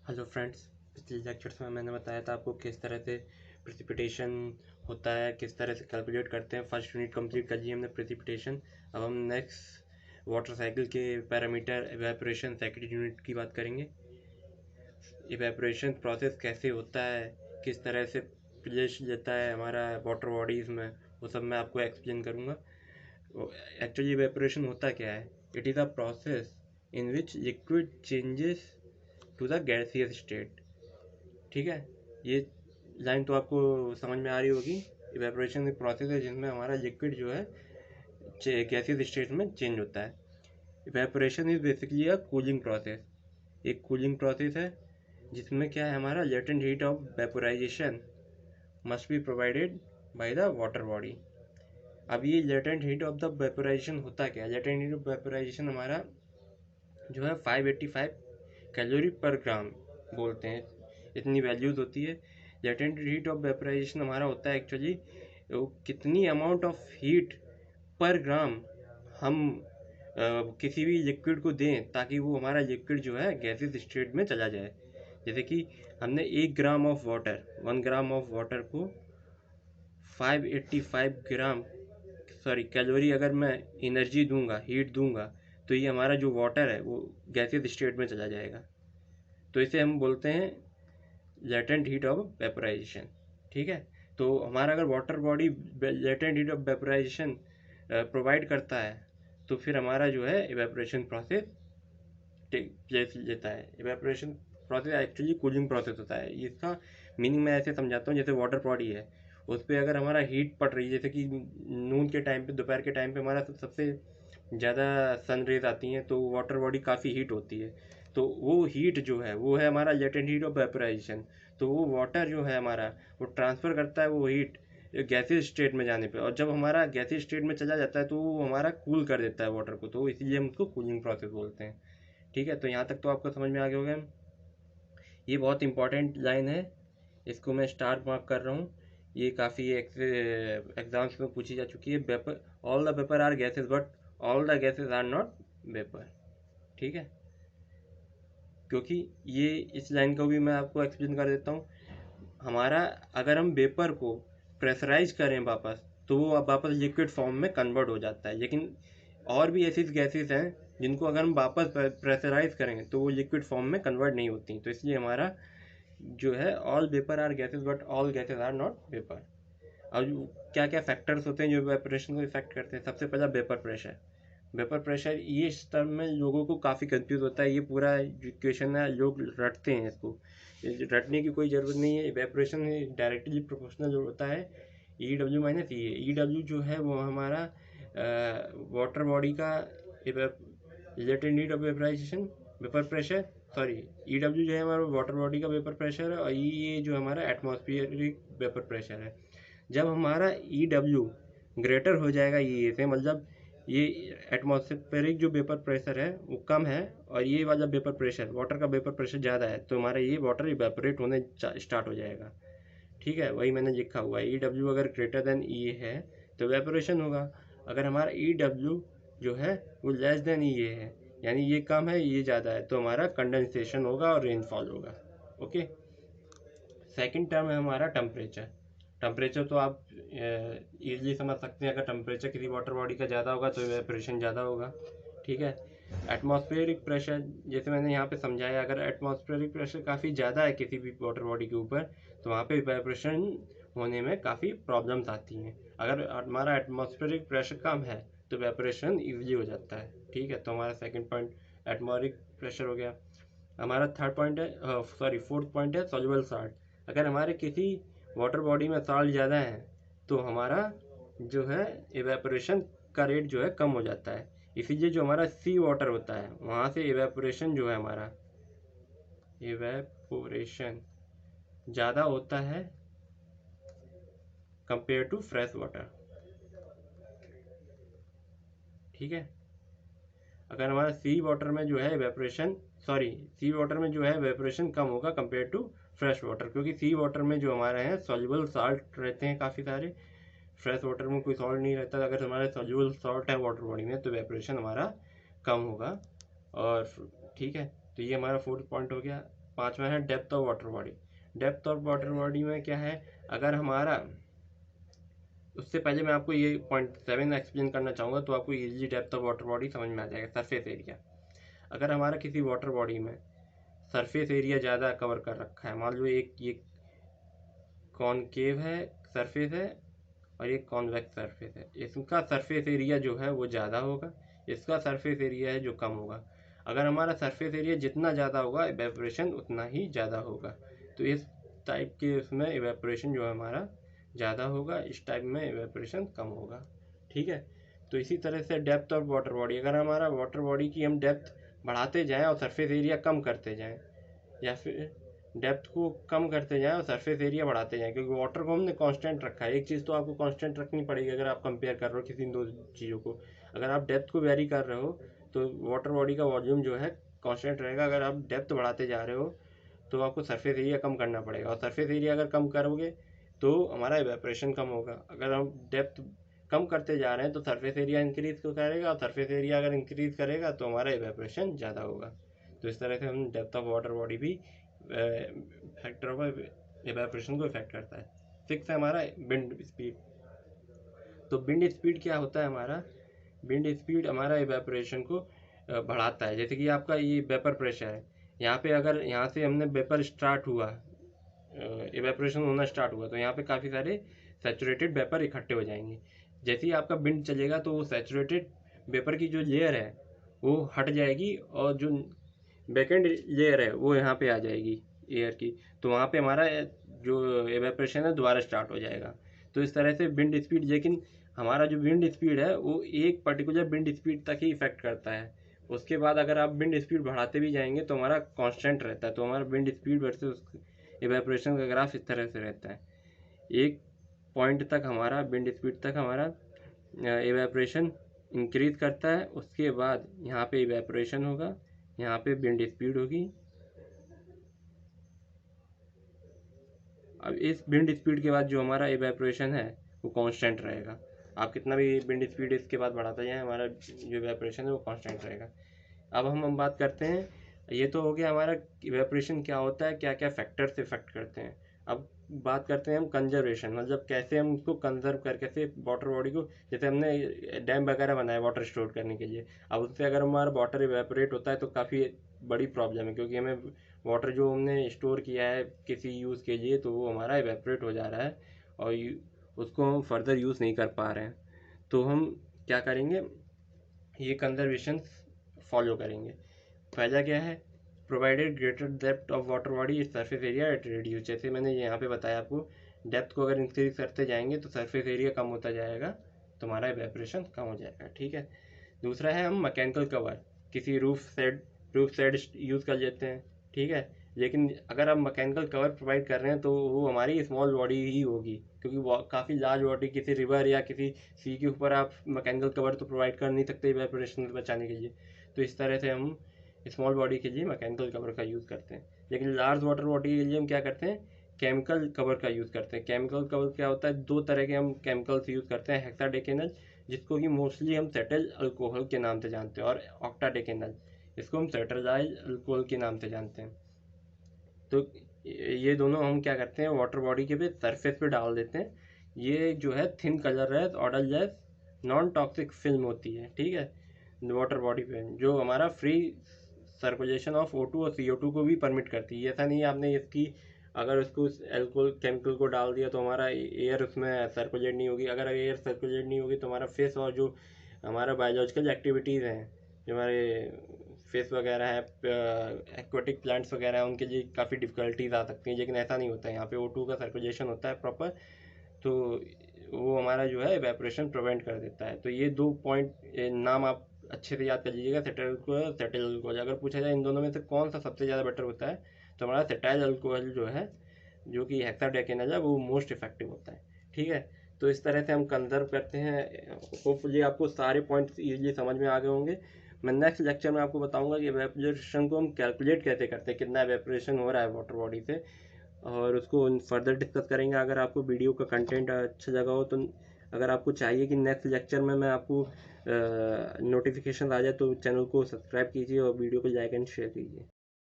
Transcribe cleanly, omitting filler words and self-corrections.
Hello friends, पिछले lectures में मैंने बताया था आपको किस तरह से प्रेसिपिटेशन होता है, किस तरह से कैलकुलेट करते हैं। फर्स्ट यूनिट कंप्लीट कर ली हमने प्रेसिपिटेशन। अब हम नेक्स्ट वाटर साइकिल के पैरामीटर इवेपोरेशन सेकंड यूनिट की बात करेंगे। इवेपोरेशन प्रोसेस कैसे होता है, किस तरह से प्लेस लेता है हमारा वाटर बॉडीज़ में, वो सब मैं आपको एक्सप्लेन करूँगा। एक्चुअली इवेपोरेशन होता क्या है? It is a process in which liquid changes to the gaseous state. ठीक है, ये लाइन तो आपको समझ में आ रही होगी। इवेपोरेशन एक प्रोसेस है जिसमें हमारा लिक्विड जो है गैसियस स्टेट में चेंज होता है। Evaporation is basically a cooling process. एक कूलिंग प्रोसेस है जिसमें क्या है, हमारा latent heat of vaporisation must be provided by the water body. अब ये latent heat of the vaporisation होता क्या है? लेटेंट हीट ऑफ वेपोराइजेशन हमारा जो है 585 कैलोरी पर ग्राम बोलते हैं, इतनी वैल्यूज होती है। लेटेंट हीट ऑफ वेपोराइजेशन हमारा होता है एक्चुअली कितनी अमाउंट ऑफ हीट पर ग्राम हम किसी भी लिक्विड को दें ताकि वो हमारा लिक्विड जो है गैसेस स्टेट में चला जाए। जैसे कि हमने 1 ग्राम ऑफ वाटर को 585 ग्राम कैलोरी अगर मैं एनर्जी दूंगा, हीट दूंगा, तो ये हमारा जो वाटर है वो गैसियस स्टेट में चला जाएगा। तो इसे हम बोलते हैं लेटेंट हीट ऑफ वेपोराइजेशन। ठीक है, तो हमारा अगर water body latent heat of vaporisation provide करता है तो फिर हमारा जो है इवेपोरेशन प्रोसेस प्लेस लेता है। Evaporation process actually cooling process होता है। इसका मीनिंग मैं ऐसे समझाता हूँ, जैसे वाटर बॉडी है, उस पर अगर हमारा हीट पड़ रही है, जैसे कि नून के टाइम पे, दोपहर के टाइम पे हमारा सबसे ज़्यादा सन रेज आती हैं, तो वाटर बॉडी काफ़ी हीट होती है। तो वो हीट जो है वो है हमारा लेटेंट हीट ऑफ वेपोराइजेशन। तो वो वाटर जो है हमारा, वो ट्रांसफ़र करता है वो हीट गैसीय स्टेट में जाने पे, और जब हमारा गैसीय स्टेट में चला जाता है तो वो हमारा कूल कर देता है वाटर को, तो इसीलिए हम उसको कूलिंग प्रोसेस बोलते हैं। ठीक है, तो यहाँ तक तो आपको समझ में आ गया होगा। ये बहुत इंपॉर्टेंट लाइन है, इसको मैं स्टार मार्क कर रहा हूँ। ये काफ़ी एग्जाम्स में पूछी जा चुकी है। Vapour, all the vapour are gases but all the gases are not vapour. ठीक है, क्योंकि ये इस लाइन को भी मैं आपको एक्सप्लेन कर देता हूँ। हमारा अगर हम वेपर को प्रेशराइज करें वापस, तो वो वापस लिक्विड फॉर्म में कन्वर्ट हो जाता है। लेकिन और भी ऐसी गैसेस हैं जिनको अगर हम वापस प्रेशराइज करेंगे तो वो लिक्विड फॉर्म में कन्वर्ट नहीं होती। तो इसलिए हमारा जो है all vapour are gases but all gases are not vapour. अब क्या क्या फैक्टर्स होते हैं जो वेपोरेशन को इफेक्ट करते हैं? सबसे पहला वेपर प्रेशर। वेपर प्रेशर, ये इस टर्म में लोगों को काफ़ी कंफ्यूज होता है। ये पूरा इक्वेशन है, लोग रटते हैं इसको। रटने की कोई ज़रूरत नहीं है। इवेपोरेशन डायरेक्टली प्रोपोर्शनल होता है E W minus E. E W जो है वो हमारा वाटर बॉडी का latent heat of vaporization, vapour pressure, sorry, E W जो है हमारा वाटर बॉडी का वेपर प्रेशर है, और ये जो हमारा एटमॉस्फेरिक वेपर प्रेशर है। जब हमारा ई डब्ल्यू ग्रेटर हो जाएगा ये से, मतलब ये एटमॉस्फेरिक जो वेपर प्रेशर है वो कम है और ये वाला वेपर प्रेशर, वाटर का वेपर प्रेशर ज़्यादा है, तो हमारा ये वाटर इवेपोरेट होने स्टार्ट हो जाएगा। ठीक है, वही मैंने लिखा हुआ है, ई डब्ल्यू अगर ग्रेटर देन ई है तो इवेपोरेशन होगा। अगर हमारा ई डब्ल्यू जो है वो लेस देन ई है, यानी ये कम है ये ज़्यादा है, तो हमारा कंडेंसेशन होगा और रेनफॉल होगा। ओके, सेकंड टर्म है हमारा टेम्परेचर। टेम्परेचर तो आप इजीली समझ सकते हैं, अगर टेम्परेचर किसी वाटर बॉडी का ज़्यादा होगा तो इवेपोरेशन ज़्यादा होगा। ठीक है, एटमॉस्फेरिक प्रेशर, जैसे मैंने यहाँ पे समझाया, अगर एटमॉस्फेरिक प्रेशर काफ़ी ज़्यादा है किसी भी वाटर बॉडी के ऊपर तो वहाँ पे इवेपोरेशन होने में काफ़ी प्रॉब्लम्स आती हैं। अगर हमारा एटमॉस्फेरिक प्रेशर कम है तो इवेपोरेशन ईजिली हो जाता है। ठीक है, तो हमारा सेकेंड पॉइंट एटमॉस्फेरिक प्रेशर हो गया। हमारा थर्ड पॉइंट है, सॉरी फोर्थ पॉइंट है सॉल्युबल साल्ट। अगर हमारे किसी वाटर बॉडी में साल्ट ज़्यादा है तो हमारा जो है इवेपोरेशन का रेट जो है कम हो जाता है। इसीलिए जो हमारा सी वाटर होता है वहाँ से इवेपोरेशन जो है हमारा इवेपोरेशन ज़्यादा होता है कंपेयर टू फ्रेश वाटर। ठीक है, अगर हमारा सी वाटर में जो है इवेपोरेशन, सॉरी, सी वाटर में जो है इवेपोरेशन कम होगा कंपेयर टू फ्रेश वाटर, क्योंकि सी वाटर में जो हमारे हैं सॉल्युबल साल्ट रहते हैं काफ़ी सारे, फ्रेश वाटर में कोई सॉल्ट नहीं रहता। अगर हमारा सॉल्युबल सॉल्ट है वाटर बॉडी में तो इवेपोरेशन हमारा कम होगा। और ठीक है, तो ये हमारा फोर्थ पॉइंट हो गया। पाँचवा है depth of water body. Depth of water body में क्या है, अगर हमारा, उससे पहले मैं आपको ये पॉइंट 7 एक्सप्लेन करना चाहूँगा तो आपको easily depth of water body समझ में आ जाएगा। सरफेस एरिया, अगर हमारा किसी वाटर बॉडी में सरफेस एरिया ज़्यादा कवर कर रखा है, मान लो एक ये कॉनकेव है सरफेस है और ये कॉन्वेक्स सरफेस है, इसका सरफेस एरिया जो है वो ज़्यादा होगा, इसका सरफेस एरिया है जो कम होगा। अगर हमारा सरफेस एरिया जितना ज़्यादा होगा इवेपोरेशन उतना ही ज़्यादा होगा। तो इस टाइप के उसमें इवेपोरेशन जो है हमारा ज़्यादा होगा, इस टाइप में इवेपोरेशन कम होगा। ठीक है, तो इसी तरह से डेप्थ ऑफ वाटर बॉडी, अगर हमारा वाटर बॉडी की हम डेप्थ बढ़ाते जाएं और सरफेस एरिया कम करते जाएं, या फिर डेप्थ को कम करते जाएं और सरफेस एरिया बढ़ाते जाएं, क्योंकि वाटर को हमने कांस्टेंट रखा है। एक चीज़ तो आपको कांस्टेंट रखनी पड़ेगी अगर आप कंपेयर कर रहे हो किसी दो चीज़ों को। अगर आप डेप्थ को वेरी कर रहे हो तो वाटर बॉडी का वॉल्यूम जो है कांस्टेंट रहेगा। अगर आप डेप्थ बढ़ाते जा रहे हो तो आपको सरफेस एरिया कम करना पड़ेगा, और सरफेस एरिया अगर कम करोगे तो हमारा इवेपोरेशन कम होगा। अगर हम डेप्थ कम करते जा रहे हैं तो सरफेस एरिया इंक्रीज करेगा, और सरफेस एरिया अगर इंक्रीज करेगा तो हमारा इवेपोरेशन ज़्यादा होगा। तो इस तरह से हम डेप्थ ऑफ वाटर बॉडी भी फैक्टर ऑफ इवेपोरेशन को इफेक्ट करता है। 6 है हमारा विंड स्पीड। तो विंड स्पीड क्या होता है हमारा, विंड स्पीड हमारा इवेपोरेशन को बढ़ाता है। जैसे कि आपका ये वेपर प्रेशर है, यहाँ पे अगर यहाँ से हमने वेपर स्टार्ट हुआ, इवेपोरेशन होना स्टार्ट हुआ, तो यहाँ पे काफ़ी सारे सैचुरेटेड वेपर इकट्ठे हो जाएंगे। जैसे ही आपका विंड चलेगा तो वो सैचुरेटेड वेपर की जो लेयर है वो हट जाएगी, और जो बैकेंड लेयर है वो यहाँ पे आ जाएगी एयर की, तो वहाँ पे हमारा जो एवेपोरेशन है दोबारा स्टार्ट हो जाएगा। तो इस तरह से विंड स्पीड, लेकिन हमारा जो विंड स्पीड है वो एक पर्टिकुलर विंड स्पीड तक ही इफेक्ट करता है। उसके बाद अगर आप विंड स्पीड बढ़ाते भी जाएंगे तो हमारा कांस्टेंट रहता है। तो हमारा विंड स्पीड वर्सेस एवेपोरेशन का ग्राफ इस तरह से रहता है। एक पॉइंट तक हमारा विंड स्पीड तक हमारा एवेपोरेशन इंक्रीज करता है, उसके बाद यहाँ पे इवेपोरेशन होगा, यहाँ पे विंड स्पीड होगी। अब इस विंड स्पीड के बाद जो हमारा इवेपोरेशन है वो कांस्टेंट रहेगा। आप कितना भी विंड स्पीड इसके बाद बढ़ाते जाएं, हमारा जो इवेपोरेशन है वो कांस्टेंट रहेगा। अब हम बात करते हैं, ये तो हो गया हमारा इवेपोरेशन क्या होता है, क्या क्या फैक्टर्स इफेक्ट करते हैं। अब बात करते हैं हम कंजर्वेशन, मतलब कैसे हम इसको कंजर्व कर, कैसे वाटर बॉडी को, जैसे हमने डैम वगैरह बनाया वाटर स्टोर करने के लिए। अब उससे अगर हमारा वाटर इवेपोरेट होता है तो काफ़ी बड़ी प्रॉब्लम है, क्योंकि हमें वाटर जो हमने स्टोर किया है किसी यूज़ के लिए तो वो हमारा इवेपोरेट हो जा रहा है और उसको हम फर्दर यूज़ नहीं कर पा रहे हैं। तो हम क्या करेंगे, ये कंजर्वेशन फॉलो करेंगे। पहला क्या है, provided greater depth of water body इस सरफेस एरिया एट रिड्यूस। जैसे मैंने यहाँ पे बताया आपको, डेप्थ को अगर इंक्रीज करते जाएंगे तो सरफेस एरिया कम होता जाएगा, तो हमारा इवेपोरेशन कम हो जाएगा। ठीक है, दूसरा है हम मैकेनिकल कवर, किसी रूफ सेड यूज़ कर लेते हैं। ठीक है, लेकिन अगर आप मैकेनिकल कवर प्रोवाइड कर रहे हैं तो वो हमारी स्मॉल बॉडी ही होगी, क्योंकि काफ़ी लार्ज बॉडी किसी रिवर या किसी सी के ऊपर आप मैकेनिकल कवर तो प्रोवाइड कर नहीं सकते इवेपोरेशन बचाने के लिए। तो इस तरह से हम स्मॉल बॉडी के लिए मैकेनिकल कवर का यूज़ करते हैं। लेकिन लार्ज वाटर बॉडी के लिए हम क्या करते हैं, केमिकल कवर का यूज़ करते हैं। केमिकल कवर क्या होता है, दो तरह के हम केमिकल्स यूज़ करते हैं, हेक्साडेकेनल जिसको कि मोस्टली हम सेटल अल्कोहल के नाम से जानते हैं, और ऑक्टाडेकेनल इसको हम सेटराइल अल्कोहल के नाम से जानते हैं। तो ये दोनों हम क्या करते हैं, वाटर बॉडी के पे सरफेस पे डाल देते हैं। ये जो है thin colourless odourless non toxic film होती है। ठीक है, वाटर बॉडी पे जो हमारा फ्री सर्कुलेशन ऑफ O2 और CO2 को भी परमिट करती है। ऐसा नहीं है आपने इसकी अगर उसको एल्कोहल केमिकल को डाल दिया तो हमारा एयर उसमें सर्कुलेट नहीं होगी। अगर एयर सर्कुलेट नहीं होगी तो हमारा फेस और जो हमारा बायोलॉजिकल एक्टिविटीज़ हैं, जो हमारे फेस वगैरह है, एक्वेटिक प्लांट्स वगैरह हैं, उनके लिए काफ़ी डिफ़िकल्टीज आ सकती हैं। लेकिन ऐसा नहीं होता है, यहाँ पे O2 का सर्कुलेशन होता है प्रॉपर, तो वो हमारा जो है इवेपोरेशन प्रिवेंट कर देता है। तो ये दो पॉइंट नाम आप अच्छे से याद कर लीजिएगा, सेटाइल अल्कोहल, सेटाइल अल्कोहल। अगर पूछा जाए इन दोनों में से कौन सा सबसे ज़्यादा बेटर होता है, तो हमारा सेटाइल अल्कोहल जो है, जो कि हेक्साडेकेनल है, वो मोस्ट इफेक्टिव होता है। ठीक है, तो इस तरह से हम कंजर्व करते हैं। होपफुली आपको सारे पॉइंट्स ईजिली समझ में आ गए होंगे। मैं नेक्स्ट लेक्चर में आपको बताऊंगा कि इवेपोरेशन को हम कैलकुलेट कैसे करते हैं, कितना इवेपोरेशन हो रहा है वाटर बॉडी से, और उसको फर्दर डिस्कस करेंगे। अगर आपको वीडियो का कंटेंट अच्छा लगा हो, तो अगर आपको चाहिए कि नेक्स्ट लेक्चर में मैं आपको नोटिफिकेशन आ जाए, तो चैनल को सब्सक्राइब कीजिए और वीडियो को लाइक एंड शेयर कीजिए।